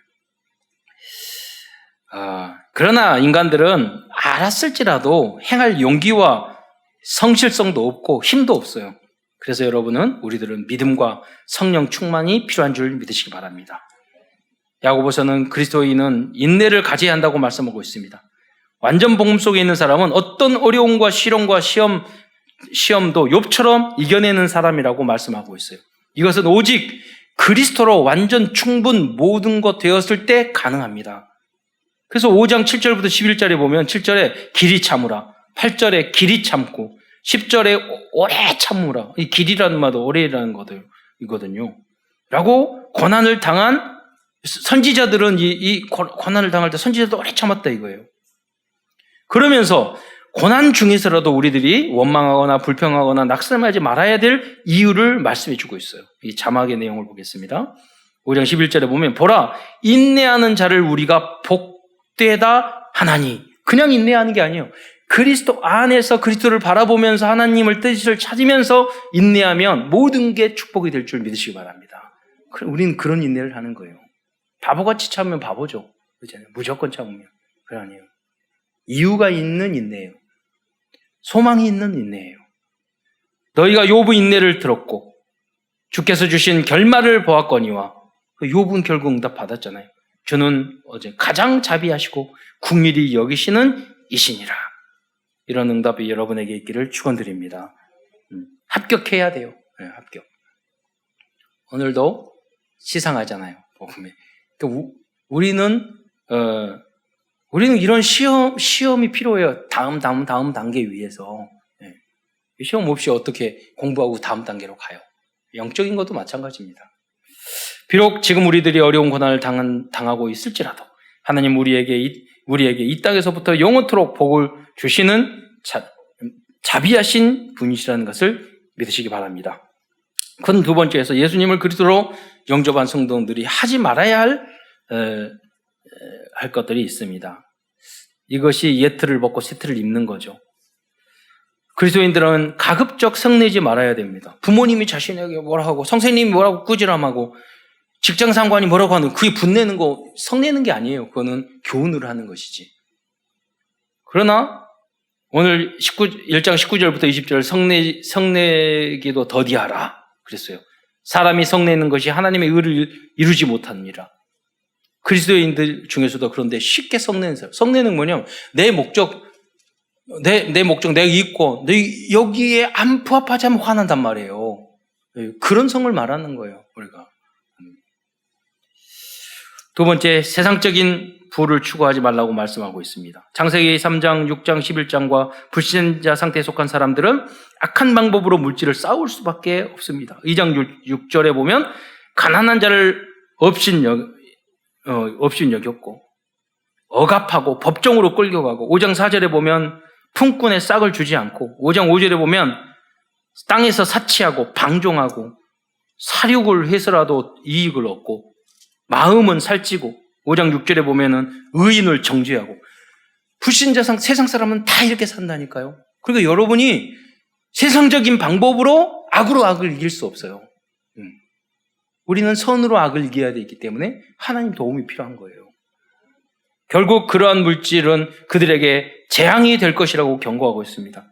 Speaker 1: 그러나 인간들은 알았을지라도 행할 용기와 성실성도 없고 힘도 없어요. 그래서 여러분은 우리들은 믿음과 성령 충만이 필요한 줄 믿으시기 바랍니다. 야고보서는 그리스도인은 인내를 가져야 한다고 말씀하고 있습니다. 완전 복음 속에 있는 사람은 어떤 어려움과 시련과 시험도 욥처럼 이겨내는 사람이라고 말씀하고 있어요. 이것은 오직 그리스도로 완전 충분 모든 것 되었을 때 가능합니다. 그래서 5장 7절부터 11절에 보면 7절에 길이 참으라, 8절에 길이 참고 10절에 오래 참으라. 이 길이라는 말도 오래라는 거거든요. 라고 고난을 당한 선지자들은 이 고난을 당할 때 선지자도 오래 참았다 이거예요. 그러면서 고난 중에서라도 우리들이 원망하거나 불평하거나 낙심하지 말아야 될 이유를 말씀해 주고 있어요. 이 자막의 내용을 보겠습니다. 5장 11절에 보면 보라 인내하는 자를 우리가 복되다 하나니. 그냥 인내하는 게 아니에요. 그리스도 안에서 그리스도를 바라보면서 하나님을 뜻을 찾으면서 인내하면 모든 게 축복이 될 줄 믿으시기 바랍니다. 우리는 그런 인내를 하는 거예요. 바보같이 참으면 바보죠. 그렇잖아요. 무조건 참으면. 그게 아니에요. 이유가 있는 인내예요. 소망이 있는 인내예요. 너희가 욥의 인내를 들었고 주께서 주신 결말을 보았거니와 욥은 결국 응답 받았잖아요. 주는 어제 가장 자비하시고 긍휼히 여기시는 이시니라. 이런 응답이 여러분에게 있기를 축원드립니다. 합격해야 돼요. 네, 합격. 오늘도 시상하잖아요. 복음에. 그러니까 우리는 이런 시험이 필요해요. 다음 단계 위해서. 네. 시험 없이 어떻게 공부하고 다음 단계로 가요. 영적인 것도 마찬가지입니다. 비록 지금 우리들이 어려운 고난을 당하고 있을지라도 하나님 우리에게 이 땅에서부터 영원토록 복을 주시는 자비하신 분이시라는 것을 믿으시기 바랍니다. 큰 두 번째에서 예수님을 그리스도로 영접한 성도들이 하지 말아야 할 것들이 있습니다. 이것이 예틀을 벗고 세틀을 입는 거죠. 그리스도인들은 가급적 성내지 말아야 됩니다. 부모님이 자신에게 뭐라고 하고 선생님이 뭐라고 꾸지람하고 직장 상관이 뭐라고 하는 그게 분내는 거 성내는 게 아니에요. 그거는 교훈을 하는 것이지. 그러나 오늘 1장 19절부터 20절 성내기도 더디하라 그랬어요. 사람이 성내는 것이 하나님의 의를 이루지 못합니다. 그리스도인들 중에서도 그런데 쉽게 성내는 사람. 성내는 뭐냐면 내 목적 내가 있고 여기에 안 부합하자면 화난단 말이에요. 그런 성을 말하는 거예요. 우리가. 두 번째, 세상적인 부를 추구하지 말라고 말씀하고 있습니다. 창세기 3장, 6장, 11장과 불신자 상태에 속한 사람들은 악한 방법으로 물질을 쌓을 수밖에 없습니다. 2장 6절에 보면 가난한 자를 업신여겼고 억압하고 법정으로 끌려가고 5장 4절에 보면 품꾼의 싹을 주지 않고 5장 5절에 보면 땅에서 사치하고 방종하고 사륙을 해서라도 이익을 얻고 마음은 살찌고 5장 6절에 보면은 의인을 정죄하고 불신자 세상 사람은 다 이렇게 산다니까요. 그러니까 여러분이 세상적인 방법으로 악으로 악을 이길 수 없어요. 우리는 선으로 악을 이겨야 되기 때문에 하나님 도움이 필요한 거예요. 결국 그러한 물질은 그들에게 재앙이 될 것이라고 경고하고 있습니다.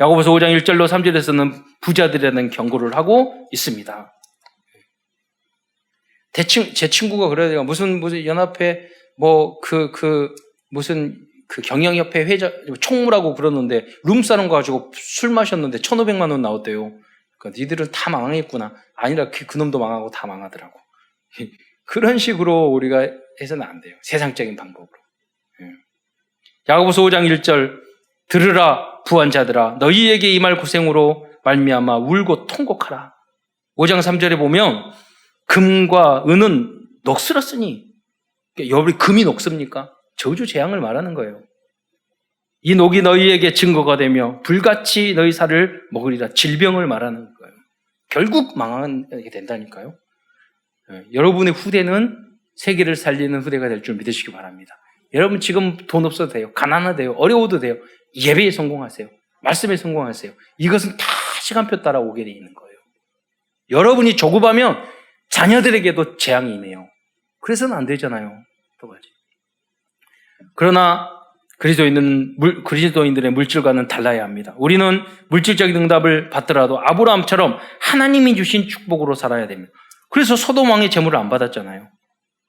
Speaker 1: 야고보서 5장 1절로 3절에서는 부자들이라는 경고를 하고 있습니다. 제 친구가 그래요. 무슨 연합회 무슨 경영협회 회장 총무라고 그러는데 룸사롱 가지고 술 마셨는데 1,500만 원 나왔대요. 그러니까 니들은 다 망했구나. 아니라 그놈도 망하고 다 망하더라고. 그런 식으로 우리가 해서는 안 돼요. 세상적인 방법으로. 야고보서 5장 1절 들으라 부한자들아 너희에게 임할 고생으로 말미암아 울고 통곡하라. 5장 3절에 보면 금과 은은 녹슬었으니 여러분이 금이 녹습니까? 저주 재앙을 말하는 거예요. 이 녹이 너희에게 증거가 되며 불같이 너희 살을 먹으리라. 질병을 말하는 거예요. 결국 망하게 된다니까요. 여러분의 후대는 세계를 살리는 후대가 될 줄 믿으시기 바랍니다. 여러분 지금 돈 없어도 돼요. 가난해도 돼요. 어려워도 돼요. 예배에 성공하세요. 말씀에 성공하세요. 이것은 다 시간표 따라 오게 돼 있는 거예요. 여러분이 조급하면 자녀들에게도 재앙이 임해요. 그래서는 안 되잖아요. 그러나 그리스도인들의 물질과는 달라야 합니다. 우리는 물질적인 응답을 받더라도 아브라함처럼 하나님이 주신 축복으로 살아야 됩니다. 그래서 소돔 왕의 재물을 안 받았잖아요.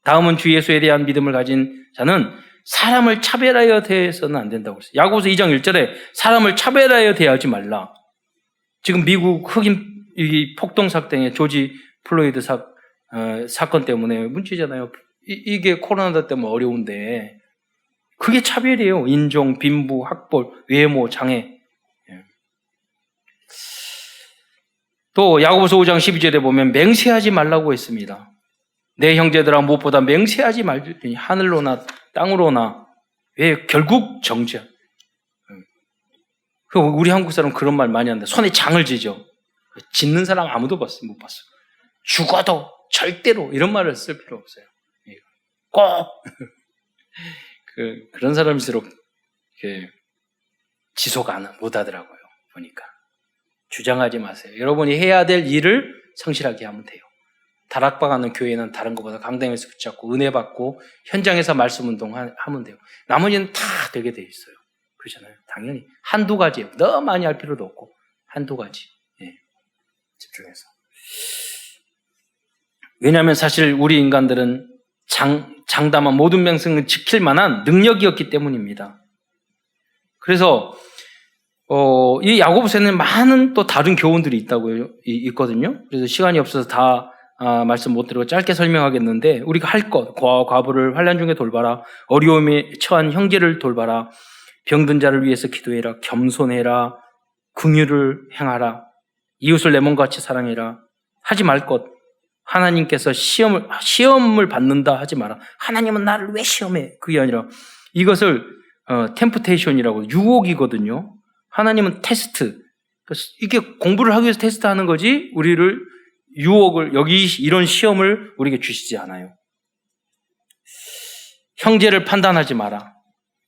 Speaker 1: 다음은 주 예수에 대한 믿음을 가진 자는 사람을 차별하여 대해서는 안 된다고 했어요. 야고보서 2장 1절에 사람을 차별하여 대하지 말라. 지금 미국 흑인 폭동 사건의 조지 플로이드 사건 때문에 문제잖아요. 이게 코로나 때문에 어려운데 그게 차별이에요. 인종, 빈부, 학벌, 외모, 장애. 또 야고보서 5장 12절에 보면 맹세하지 말라고 했습니다. 내 형제들아 무엇보다 맹세하지 말지 하늘로나 땅으로나 왜 결국 정죄. 우리 한국 사람 그런 말 많이 한다. 손에 장을 지죠. 짓는 사람 아무도 못 봤어. 죽어도 절대로 이런 말을 쓸 필요 없어요. 꼭 그런 사람일수록 지속 못 하더라고요. 보니까 주장하지 마세요. 여러분이 해야 될 일을 성실하게 하면 돼요. 다락방하는 교회는 다른 것보다 강당에서 붙잡고 은혜 받고 현장에서 말씀 운동하면 돼요. 나머지는 다 되게 돼 있어요. 그렇잖아요. 당연히 한두 가지예요. 너무 많이 할 필요도 없고 한두 가지 집중해서. 왜냐하면 사실 우리 인간들은 장담한 모든 명성을 지킬 만한 능력이었기 때문입니다. 그래서 이 야고보서에는 많은 또 다른 교훈들이 있거든요. 그래서 시간이 없어서 다 말씀 못 드리고 짧게 설명하겠는데, 우리가 할 것, 과부를 환난 중에 돌봐라, 어려움에 처한 형제를 돌봐라, 병든 자를 위해서 기도해라, 겸손해라, 긍휼을 행하라, 이웃을 내 몸같이 사랑해라, 하지 말 것, 하나님께서 시험을 받는다 하지 마라. 하나님은 나를 왜 시험해? 그게 아니라 이것을 템프테이션이라고, 유혹이거든요. 하나님은 테스트. 이게 공부를 하기 위해서 테스트하는 거지, 우리를 유혹을, 여기 이런 시험을 우리에게 주시지 않아요. 형제를 판단하지 마라.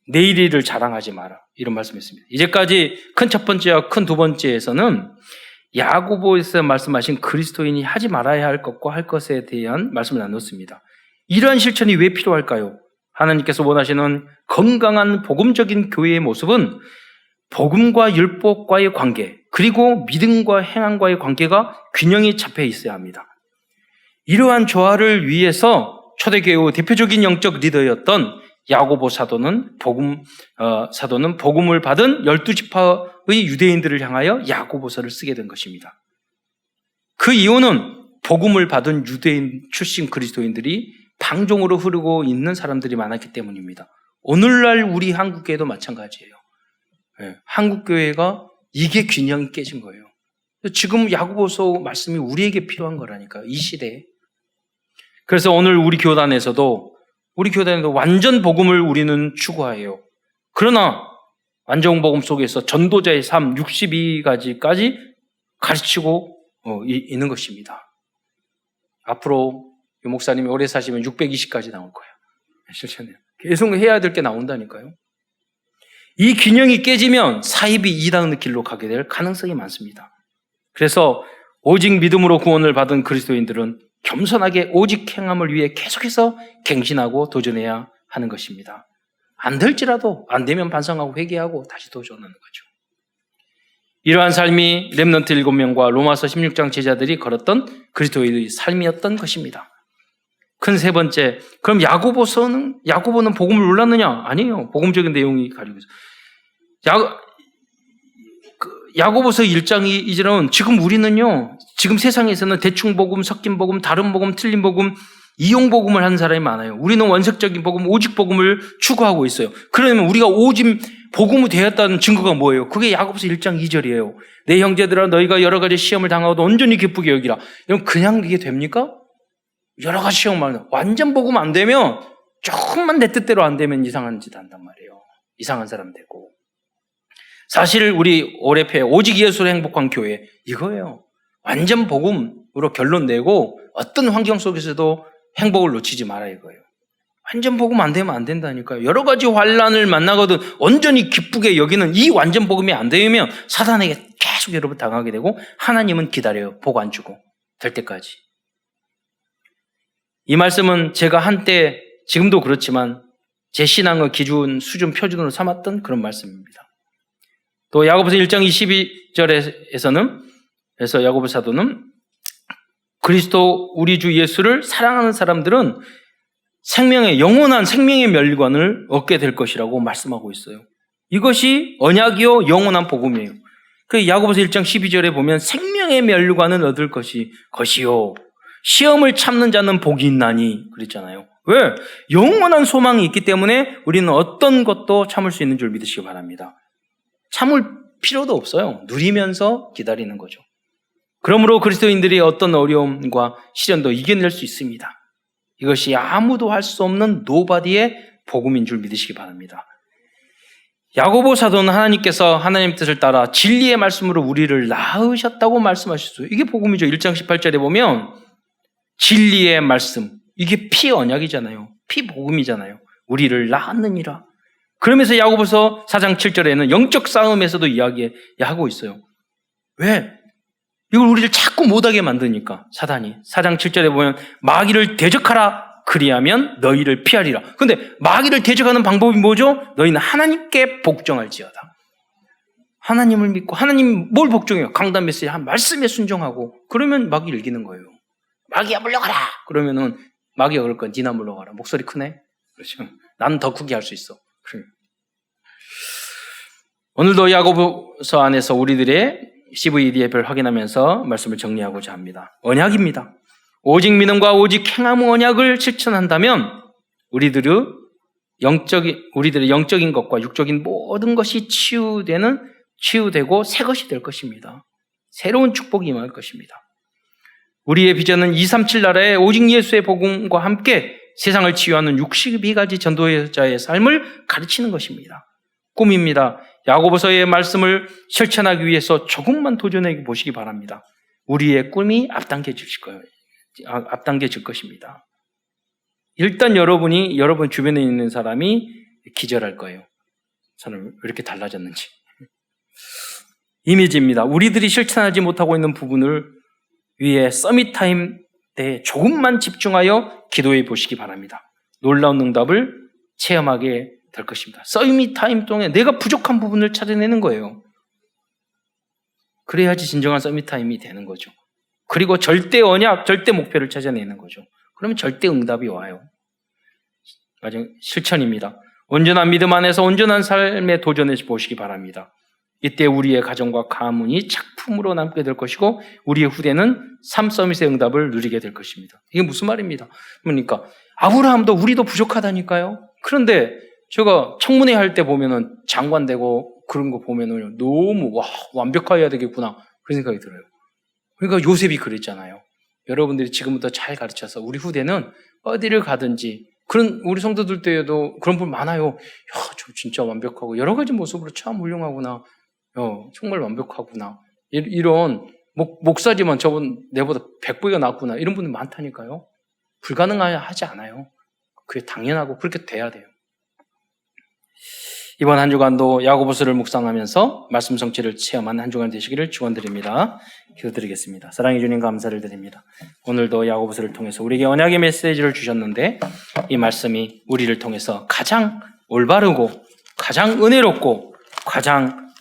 Speaker 1: 내일 일을 자랑하지 마라. 이런 말씀했습니다. 이제까지 큰 첫 번째와 큰 두 번째에서는 야고보에서 말씀하신 그리스도인이 하지 말아야 할 것과 할 것에 대한 말씀을 나눴습니다. 이러한 실천이 왜 필요할까요? 하나님께서 원하시는 건강한 복음적인 교회의 모습은 복음과 율법과의 관계, 그리고 믿음과 행함과의 관계가 균형이 잡혀 있어야 합니다. 이러한 조화를 위해서 초대교회의 대표적인 영적 리더였던 야고보 사도는 복음을 받은 12지파의 유대인들을 향하여 야고보서를 쓰게 된 것입니다. 그 이유는 복음을 받은 유대인 출신 그리스도인들이 방종으로 흐르고 있는 사람들이 많았기 때문입니다. 오늘날 우리 한국교회도 마찬가지예요. 한국교회가 이게 균형이 깨진 거예요. 지금 야고보서 말씀이 우리에게 필요한 거라니까요. 이 시대에. 그래서 오늘 우리 교단에서도 완전 복음을 우리는 추구해요. 그러나 완전 복음 속에서 전도자의 삶 62가지까지 가르치고 있는 것입니다. 앞으로 유 목사님이 오래 사시면 620까지 나올 거예요. 실천해요. 계속 해야 될 게 나온다니까요. 이 균형이 깨지면 사이비 이단의 길로 가게 될 가능성이 많습니다. 그래서 오직 믿음으로 구원을 받은 그리스도인들은 겸손하게 오직 행함을 위해 계속해서 갱신하고 도전해야 하는 것입니다. 안 될지라도 안 되면 반성하고 회개하고 다시 도전하는 거죠. 이러한 삶이 렘넌트 7명과 로마서 16장 제자들이 걸었던 그리스도의 삶이었던 것입니다. 큰 세 번째, 그럼 야고보는 복음을 몰랐느냐? 아니에요. 복음적인 내용이 가지고 있어요. 야고보서 1장이 이제는 지금 우리는요, 지금 세상에서는 대충 복음, 섞인 복음, 다른 복음, 틀린 복음, 이용 복음을 하는 사람이 많아요. 우리는 원색적인 복음, 오직 복음을 추구하고 있어요. 그러면 우리가 오직 복음이 되었다는 증거가 뭐예요? 그게 야고보서 1장 2절이에요. 내 형제들아 너희가 여러 가지 시험을 당하고도 온전히 기쁘게 여기라. 여러분 그냥 이게 됩니까? 여러 가지 시험을 완전 복음 안 되면, 조금만 내 뜻대로 안 되면 이상한 짓 한단 말이에요. 이상한 사람 되고. 사실 우리 올해패 오직 예수로 행복한 교회 이거예요. 완전 복음으로 결론 내고 어떤 환경 속에서도 행복을 놓치지 마라 이거예요. 완전 복음 안 되면 안 된다니까요. 여러 가지 환난을 만나거든 온전히 기쁘게 여기는 이 완전 복음이 안 되면 사단에게 계속 여러분 당하게 되고, 하나님은 기다려요. 복 안 주고 될 때까지. 이 말씀은 제가 한때, 지금도 그렇지만 제 신앙의 기준, 수준, 표준으로 삼았던 그런 말씀입니다. 또 야고보서 1장 22절에서는 그래서 야고보 사도는 그리스도 우리 주 예수를 사랑하는 사람들은 영원한 생명의 멸관을 얻게 될 것이라고 말씀하고 있어요. 이것이 언약이요 영원한 복음이에요. 그 야고보서 1장 12절에 보면 생명의 멸관을 얻을 것이요 시험을 참는 자는 복이 있나니 그랬잖아요. 왜? 영원한 소망이 있기 때문에 우리는 어떤 것도 참을 수 있는 줄 믿으시기 바랍니다. 참을 필요도 없어요. 누리면서 기다리는 거죠. 그러므로 그리스도인들이 어떤 어려움과 시련도 이겨낼 수 있습니다. 이것이 아무도 할 수 없는 노바디의 복음인 줄 믿으시기 바랍니다. 야고보 사도는 하나님께서 하나님 뜻을 따라 진리의 말씀으로 우리를 낳으셨다고 말씀하셨어요. 이게 복음이죠. 1장 18절에 보면 진리의 말씀, 이게 피 언약이잖아요. 피 복음이잖아요. 우리를 낳았느니라. 그러면서 야고보서 4장 7절에는 영적 싸움에서도 이야기하고 있어요. 왜? 이걸 우리를 자꾸 못하게 만드니까 사단이. 4장 7절에 보면 마귀를 대적하라 그리하면 너희를 피하리라. 그런데 마귀를 대적하는 방법이 뭐죠? 너희는 하나님께 복종할지어다. 하나님을 믿고, 하나님 뭘 복종해요? 강단 메시지 한 말씀에 순종하고, 그러면 마귀를 이기는 거예요. 마귀야 물러가라. 그러면은 마귀가 그럴 거야. 니나 물러가라. 목소리 크네. 그렇죠. 나는 더 크게 할 수 있어. 오늘도 야고보서 안에서 우리들의 CVDF를 확인하면서 말씀을 정리하고자 합니다. 언약입니다. 오직 믿음과 오직 행함 언약을 실천한다면 우리들의 영적인 것과 육적인 모든 것이 치유되고 새 것이 될 것입니다. 새로운 축복이 임할 것입니다. 우리의 비전은 237 나라에 오직 예수의 복음과 함께 세상을 치유하는 62가지 전도자의 삶을 가르치는 것입니다. 꿈입니다. 야고보서의 말씀을 실천하기 위해서 조금만 도전해 보시기 바랍니다. 우리의 꿈이 앞당겨질 것입니다. 일단 여러분 주변에 있는 사람이 기절할 거예요. 저는 왜 이렇게 달라졌는지. 이미지입니다. 우리들이 실천하지 못하고 있는 부분을 위해 서밋타임 때 조금만 집중하여 기도해 보시기 바랍니다. 놀라운 응답을 체험하게 될 것입니다. 서밋타임 동안 내가 부족한 부분을 찾아내는 거예요. 그래야지 진정한 서밋타임이 되는 거죠. 그리고 절대 언약, 절대 목표를 찾아내는 거죠. 그러면 절대 응답이 와요. 마지막 실천입니다. 온전한 믿음 안에서 온전한 삶에 도전해 보시기 바랍니다. 이때 우리의 가정과 가문이 작품으로 남게 될 것이고 우리의 후대는 삶 서밋의 응답을 누리게 될 것입니다. 이게 무슨 말입니다? 그러니까 아브라함도 우리도 부족하다니까요. 그런데 제가 청문회 할 때 보면은 장관 되고 그런 거 보면은 너무 완벽해야 되겠구나 그런 생각이 들어요. 그러니까 요셉이 그랬잖아요. 여러분들이 지금부터 잘 가르쳐서 우리 후대는 어디를 가든지 그런 우리 성도들 때에도 그런 분 많아요. 저 진짜 완벽하고 여러 가지 모습으로 참 훌륭하구나. 정말 완벽하구나. 이런 목사지만 저분 내보다 100배가 낫구나. 이런 분들 많다니까요. 불가능하지 않아요. 그게 당연하고 그렇게 돼야 돼요. 이번 한 주간도 야고보서를 묵상하면서 말씀 성취를 체험한 한 주간 되시기를 축원드립니다. 기도드리겠습니다. 사랑해 주님 감사를 드립니다. 오늘도 야고보서를 통해서 우리에게 언약의 메시지를 주셨는데 이 말씀이 우리를 통해서 가장 올바르고 가장 은혜롭고 가장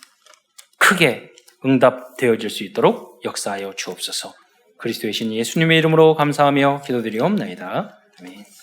Speaker 1: 크게 응답되어질 수 있도록 역사하여 주옵소서. 그리스도의 신 예수님의 이름으로 감사하며 기도드리옵나이다. 아멘.